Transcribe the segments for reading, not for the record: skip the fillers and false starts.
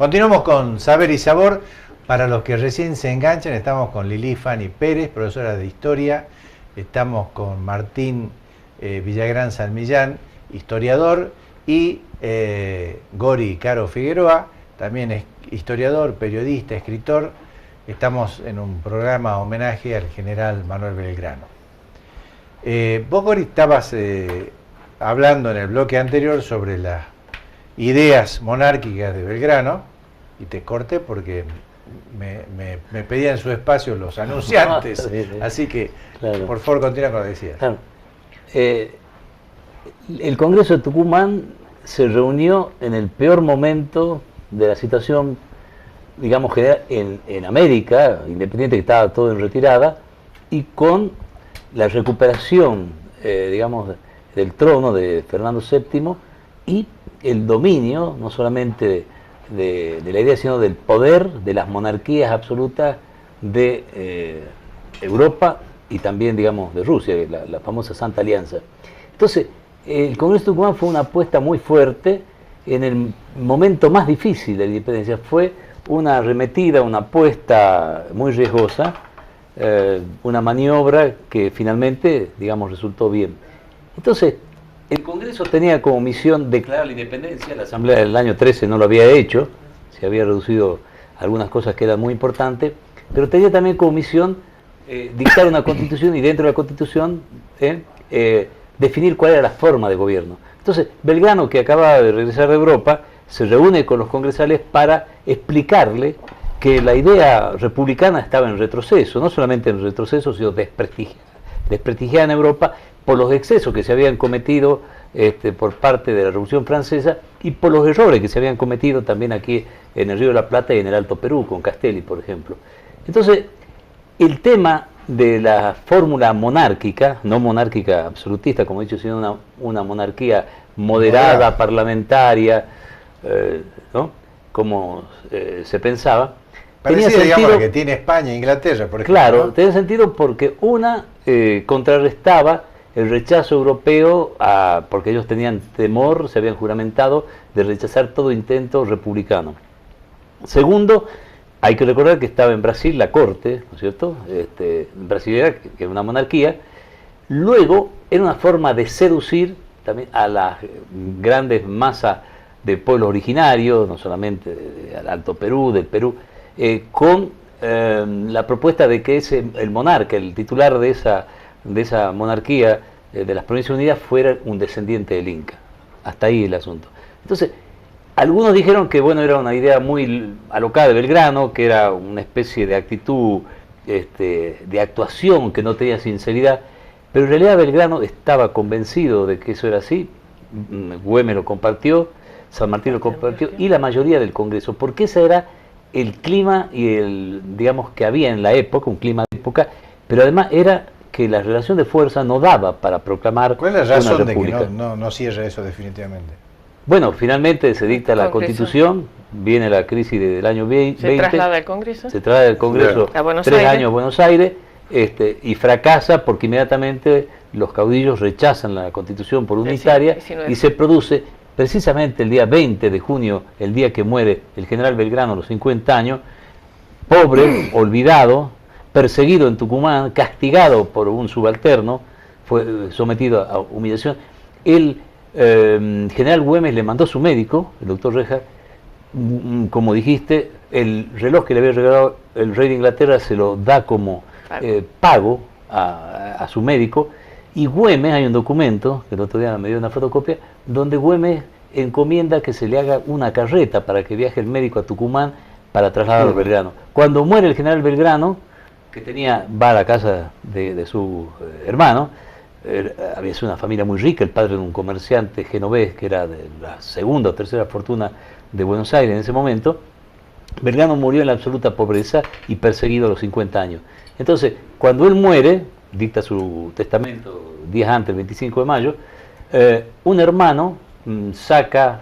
Continuamos con Saber y Sabor. Para los que recién se enganchan, estamos con Lili Fanny Pérez, profesora de Historia. Estamos con Martín Villagrán San Millán, historiador. Y Gori Caro Figueroa, también es historiador, periodista, escritor. Estamos en un programa homenaje al general Manuel Belgrano. Vos, Gori, estabas hablando en el bloque anterior sobre las ideas monárquicas de Belgrano, y te corté porque me pedían su espacio los anunciantes, sí. Así que, claro. Por favor, continúa con lo que decías. Claro. El Congreso de Tucumán se reunió en el peor momento de la situación, digamos, general en América, independiente que estaba todo en retirada, y con la recuperación, digamos, del trono de Fernando VII y el dominio, no solamente de la idea, sino del poder de las monarquías absolutas de Europa y también, digamos, de Rusia, la famosa Santa Alianza. Entonces, el Congreso de Tucumán fue una apuesta muy fuerte en el momento más difícil de la independencia. Fue una arremetida, una apuesta muy riesgosa, una maniobra que finalmente, digamos, resultó bien. Entonces, el Congreso tenía como misión declarar la independencia. La Asamblea del año 13 no lo había hecho, se había reducido algunas cosas que eran muy importantes, pero tenía también como misión dictar una constitución y dentro de la constitución definir cuál era la forma de gobierno. Entonces, Belgrano, que acababa de regresar de Europa, se reúne con los congresales para explicarle que la idea republicana estaba en retroceso, no solamente en retroceso, sino desprestigiada en Europa por los excesos que se habían cometido por parte de la Revolución Francesa y por los errores que se habían cometido también aquí en el Río de la Plata y en el Alto Perú, con Castelli, por ejemplo. Entonces, el tema de la fórmula monárquica, no monárquica absolutista, como he dicho, sino una monarquía moderada, parlamentaria, ¿no? Como se pensaba. Parecía, tenía digamos, sentido, lo que tiene España e Inglaterra, por ejemplo. Claro, ¿no? tenía sentido porque una contrarrestaba el rechazo europeo, porque ellos tenían temor, se habían juramentado, de rechazar todo intento republicano. Segundo, hay que recordar que estaba en Brasil la corte, ¿no es cierto? Brasilera, que era una monarquía. Luego, era una forma de seducir también a las grandes masas de pueblos originarios, no solamente del Alto Perú, del Perú, con la propuesta de que el monarca, el titular de esa monarquía de las Provincias Unidas, fuera un descendiente del Inca. Hasta ahí el asunto. Entonces, algunos dijeron que bueno, era una idea muy alocada de Belgrano, que era una especie de actitud de actuación que no tenía sinceridad, pero en realidad Belgrano estaba convencido de que eso era así. Güemes lo compartió, San Martín lo compartió y la mayoría del Congreso, porque ese era el clima y digamos, que había en la época, un clima de época, pero además era que la relación de fuerza no daba para proclamar ¿cuál es la razón una de que república? no cierra eso definitivamente? Bueno, finalmente se dicta la Constitución, viene la crisis del año 20. ¿Se traslada al Congreso? Se traslada al Congreso a Buenos 3 Aires. años a Buenos Aires, y fracasa porque inmediatamente los caudillos rechazan la Constitución por unitaria y se produce precisamente el día 20 de junio, el día que muere el general Belgrano a los 50 años, pobre, olvidado, perseguido en Tucumán, castigado por un subalterno, fue sometido a humillación. El general Güemes le mandó a su médico, el doctor Reja, como dijiste, el reloj que le había regalado el rey de Inglaterra se lo da como pago a su médico, y Güemes, hay un documento, que el otro día me dio una fotocopia, donde Güemes encomienda que se le haga una carreta para que viaje el médico a Tucumán para trasladar a Belgrano. Cuando muere el general Belgrano, que va a la casa de su hermano, había sido una familia muy rica, el padre de un comerciante genovés que era de la segunda o tercera fortuna de Buenos Aires en ese momento. Belgrano murió en la absoluta pobreza y perseguido a los 50 años. Entonces, cuando él muere, dicta su testamento días antes, el 25 de mayo, un hermano saca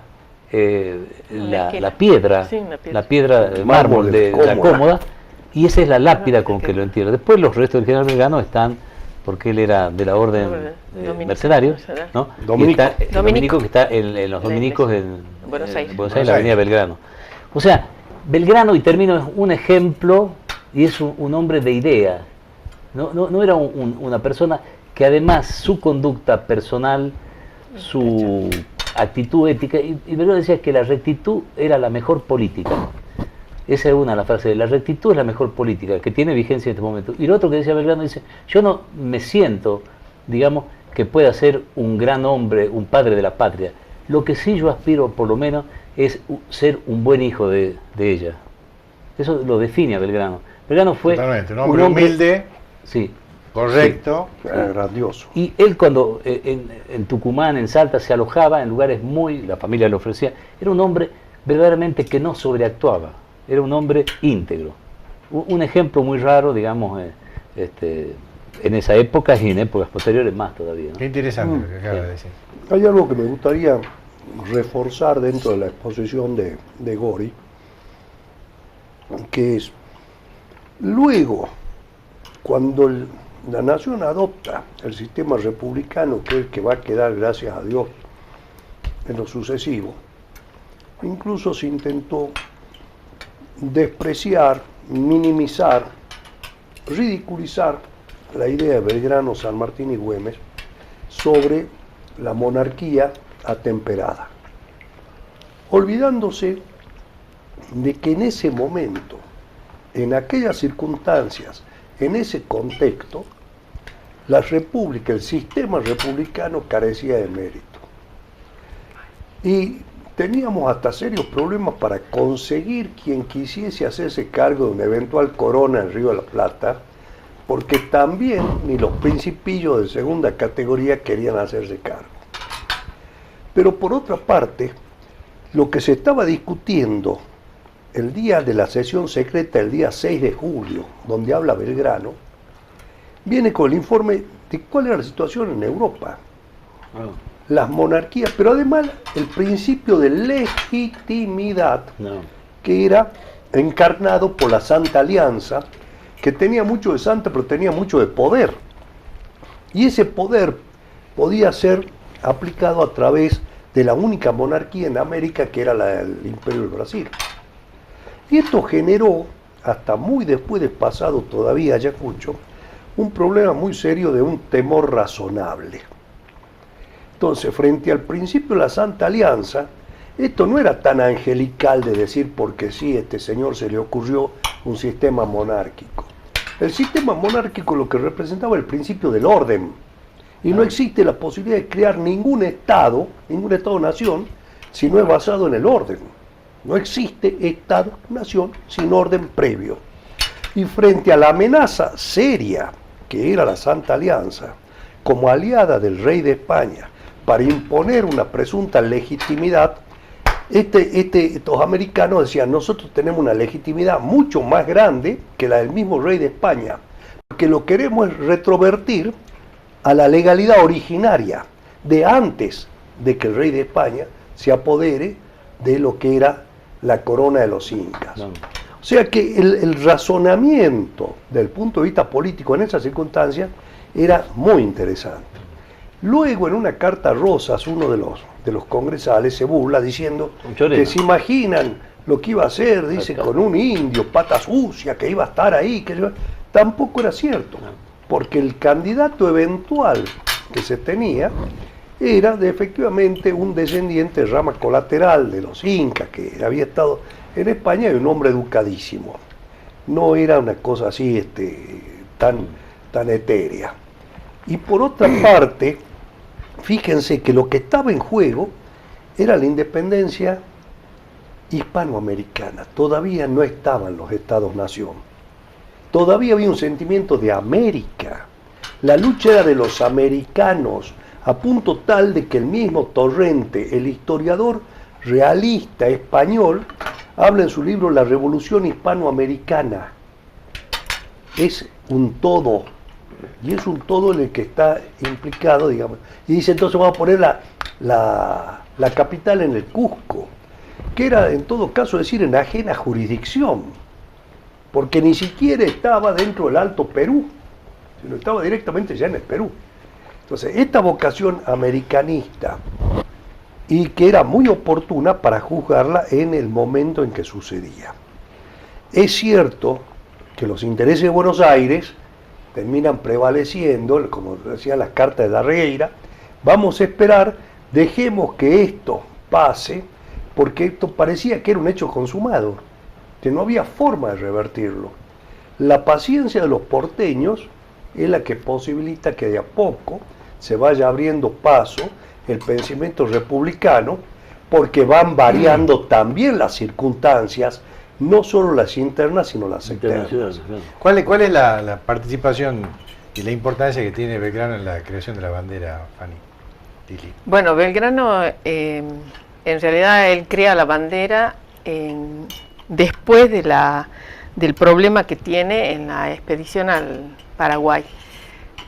la piedra, sí, la piedra de mármol de la Cómoda, y esa es la lápida con que lo entierra. Después los restos del general Belgrano están, porque él era de la orden mercenarios, ¿no? Dominico. Dominico, que está en los dominicos en Buenos Aires, en la avenida Belgrano. O sea, Belgrano, y termino, es un ejemplo y es un hombre de idea. No era una persona que además su conducta personal, su actitud ética, y Belgrano decía que la rectitud era la mejor política. Esa es una de las frases, la rectitud es la mejor política, que tiene vigencia en este momento. Y lo otro que decía Belgrano, dice, yo no me siento, digamos, que pueda ser un gran hombre, un padre de la patria. Lo que sí yo aspiro, por lo menos, es ser un buen hijo de ella. Eso lo define a Belgrano. Belgrano fue totalmente, un hombre humilde, sí, correcto, sí, grandioso. Y él cuando en Tucumán, en Salta, se alojaba en lugares la familia le ofrecía, era un hombre verdaderamente que no sobreactuaba, era un hombre íntegro. Un ejemplo muy raro, digamos, en esa época y en épocas posteriores más todavía, ¿no? Qué interesante lo que acaba de decir. Hay algo que me gustaría reforzar dentro de la exposición de Gori, que es, luego, cuando la nación adopta el sistema republicano, que es el que va a quedar, gracias a Dios, en lo sucesivo, incluso se intentó despreciar, minimizar, ridiculizar la idea de Belgrano, San Martín y Güemes sobre la monarquía atemperada, olvidándose de que en ese momento, en aquellas circunstancias, en ese contexto, la república, el sistema republicano carecía de mérito. Y teníamos hasta serios problemas para conseguir quien quisiese hacerse cargo de una eventual corona en Río de la Plata, porque también ni los principillos de segunda categoría querían hacerse cargo. Pero por otra parte, lo que se estaba discutiendo el día de la sesión secreta, el día 6 de julio, donde habla Belgrano, viene con el informe de cuál era la situación en Europa. Las monarquías, pero además el principio de legitimidad, que era encarnado por la Santa Alianza, que tenía mucho de santa, pero tenía mucho de poder. Y ese poder podía ser aplicado a través de la única monarquía en América, que era el Imperio del Brasil. Y esto generó, hasta muy después de pasado todavía Ayacucho, un problema muy serio de un temor razonable. Entonces, frente al principio de la Santa Alianza, esto no era tan angelical de decir porque sí, este señor se le ocurrió un sistema monárquico. El sistema monárquico lo que representaba el principio del orden, y no existe la posibilidad de crear ningún Estado-nación, si no es basado en el orden. No existe Estado-nación sin orden previo. Y frente a la amenaza seria que era la Santa Alianza, como aliada del rey de España, para imponer una presunta legitimidad, estos americanos decían, nosotros tenemos una legitimidad mucho más grande que la del mismo rey de España, porque lo queremos es retrovertir a la legalidad originaria de antes de que el rey de España se apodere de lo que era la corona de los incas. O sea que el razonamiento del punto de vista político en esas circunstancias era muy interesante. Luego, en una carta a Rosas, uno de los congresales se burla diciendo que se imaginan lo que iba a hacer, dice, con un indio, pata sucia, que iba a estar ahí. Tampoco era cierto, porque el candidato eventual que se tenía era efectivamente un descendiente de rama colateral de los incas, que había estado en España, y un hombre educadísimo. No era una cosa así tan etérea. Y por otra parte, fíjense que lo que estaba en juego era la independencia hispanoamericana. Todavía no estaban los Estados-nación. Todavía había un sentimiento de América. La lucha era de los americanos, a punto tal de que el mismo Torrente, el historiador realista español, habla en su libro La Revolución Hispanoamericana. Es un todo. Y es un todo en el que está implicado, digamos. Y dice, entonces vamos a poner la capital en el Cusco, que era en todo caso decir en ajena jurisdicción, porque ni siquiera estaba dentro del Alto Perú, sino estaba directamente ya en el Perú. Entonces, esta vocación americanista y que era muy oportuna para juzgarla en el momento en que sucedía. Es cierto que los intereses de Buenos Aires terminan prevaleciendo, como decían las cartas de Darregueira. Vamos a esperar, dejemos que esto pase, porque esto parecía que era un hecho consumado, que no había forma de revertirlo. La paciencia de los porteños es la que posibilita que de a poco se vaya abriendo paso el pensamiento republicano, porque van variando también las circunstancias, no solo las internas, sino las externas. ¿Cuál es la participación y la importancia que tiene Belgrano en la creación de la bandera, Fanny? Lili. Bueno, Belgrano, en realidad él crea la bandera después del problema que tiene en la expedición al Paraguay.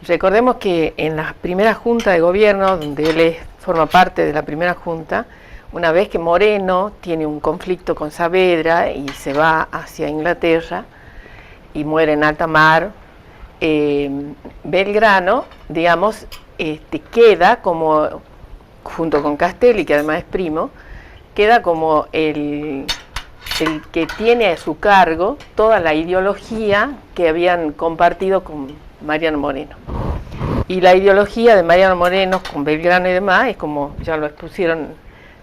Recordemos que en la primera junta de gobierno, donde él forma parte de la primera junta, una vez que Moreno tiene un conflicto con Saavedra y se va hacia Inglaterra y muere en alta mar, Belgrano, digamos, queda como, junto con Castelli, que además es primo, queda como el que tiene a su cargo toda la ideología que habían compartido con Mariano Moreno. Y la ideología de Mariano Moreno con Belgrano y demás es, como ya lo expusieron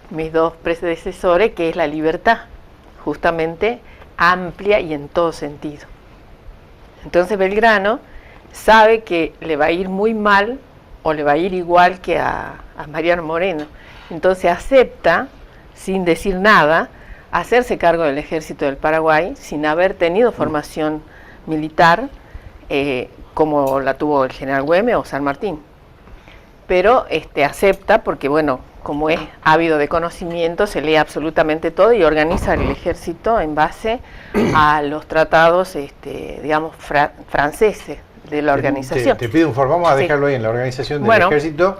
mis dos predecesores, que es la libertad, justamente amplia y en todo sentido. Entonces Belgrano sabe que le va a ir muy mal o le va a ir igual que a Mariano Moreno. Entonces acepta, sin decir nada, hacerse cargo del ejército del Paraguay sin haber tenido formación militar como la tuvo el general Güemes o San Martín. Pero acepta porque, bueno, como es ávido de conocimiento, se lee absolutamente todo y organiza el ejército en base a los tratados, digamos, franceses de la organización. Te pido un favor, vamos a dejarlo ahí en la organización del ejército.